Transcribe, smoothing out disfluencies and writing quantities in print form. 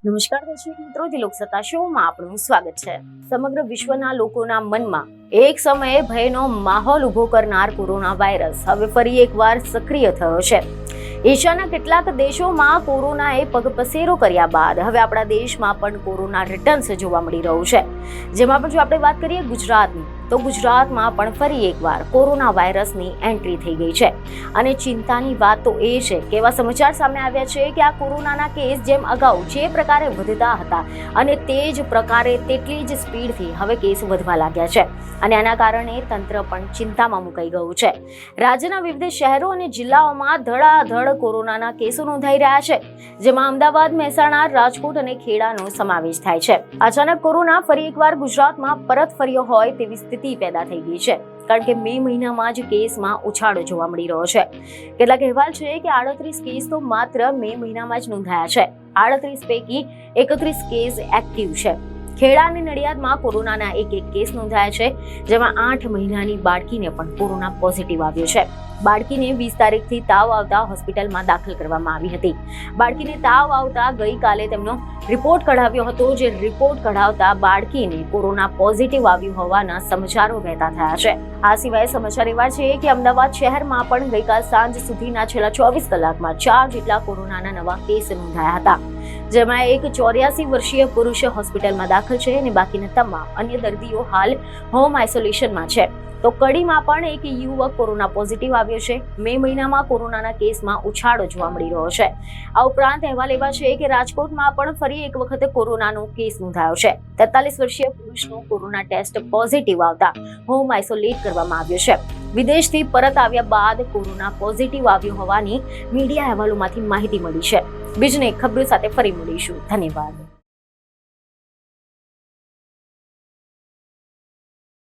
નમસ્કાર દર્શક મિત્રો, ધી લોકસત્તા શોમાં આપનું સ્વાગત છે। સમગ્ર વિશ્વના લોકોના મનમાં એક સમયે ભયનો માહોલ ઉભો કરનાર કોરોના વાયરસ હવે ફરી એકવાર સક્રિય થયો છે। એશિયાના કેટલાક દેશોમાં કોરોનાએ પગપસેરો કર્યા બાદ હવે આપણા દેશમાં પણ કોરોના રિટર્ન્સ જોવા મળી રહ્યું છે। જેમાં પણ જો આપણે વાત કરીએ ગુજરાતની, તો ગુજરાતમાં પણ ફરી એકવાર કોરોના વાયરસની એન્ટ્રી થઈ ગઈ છે અને ચિંતાની વાત તો એ છે કે એવા સમાચાર સામે આવ્યા છે કે આ કોરોનાના કેસ જેમ અગાઉ જે પ્રકારે વધતા હતા અને તે જ પ્રકારે તેટલી જ સ્પીડથી હવે કેસ વધવા લાગ્યા છે અને આના કારણે તંત્ર પણ ચિંતામાં મુકાઈ ગયું છે। રાજ્યના વિવિધ શહેરો અને જિલ્લાઓમાં ધડાધડ કોરોનાના કેસો નોંધાઈ રહ્યા છે, જેમાં અમદાવાદ, મહેસાણા, રાજકોટ અને ખેડાનો સમાવેશ થાય છે। અચાનક કોરોના ફરી એકવાર ગુજરાતમાં પરત ફર્યો હોય તેવી સ્થિતિ પેદા થઈ ગઈ છે, કારણ કે મે મહિનામાં જ કેસમાં ઉછાળો જોવા મળી રહ્યો છે। કેટલાક અહેવાલ છે કે 38 કેસ તો માત્ર મે મહિનામાં જ નોંધાયા છે। 38 પૈકી 31 કેસ એક્ટિવ છે। ખેડા અને નડિયાદમાં કોરોનાના એક કેસ નોંધાયા છે, જેમાં 8 મહિનાની બાળકીને પણ કોરોના પોઝિટિવ આવ્યો છે। બાળકીને 20 તારીખથી તાવ આવતા હોસ્પિટલમાં દાખલ કરવામાં આવી હતી। બાળકીને તાવ આવતા ગઈકાલે તેમનો રિપોર્ટ કઢાવ્યો હતો, જે રિપોર્ટ કઢાવતા બાળકીને કોરોના પોઝિટિવ આવ્યું હોવાના સમાચારો વહેતા થયા છે। આ સિવાય સમાચાર એવા છે કે અમદાવાદ શહેરમાં પણ ગઈકાલ સાંજ સુધીના છેલ્લા 24 કલાકમાં 4 જેટલા કોરોનાના નવા કેસ નોંધાયા હતા, જેમાં એક 84 વર્ષીય પુરુષ હોસ્પિટલમાં દાખલ છે અને બાકીના તમામ અન્ય દર્દીઓ હાલ હોમ આઇસોલેશનમાં છે। તો કડીમાં પણ એક યુવક કોરોના પોઝિટિવ આવ્યો છે। મે મહિનામાં કોરોનાના કેસમાં ઉછાળો જોવા મળી રહ્યો છે। આ ઉપરાંત અહેવાલ એવા છે કે રાજકોટમાં પણ ફરી એક વખત કોરોનાનો કેસ નોંધાયો છે। 43 વર્ષીય પુરુષનો કોરોના ટેસ્ટ પોઝિટિવ આવતા હોમ આઇસોલેટ કરવામાં આવ્યો છે। વિદેશથી પરત આવ્યા બાદ કોરોના પોઝિટિવ આવ્યો હોવાની મીડિયા અહેવાલોમાંથી માહિતી મળી છે। બીજને ખબરો સાથે ફરી મળીશું। ધન્યવાદ।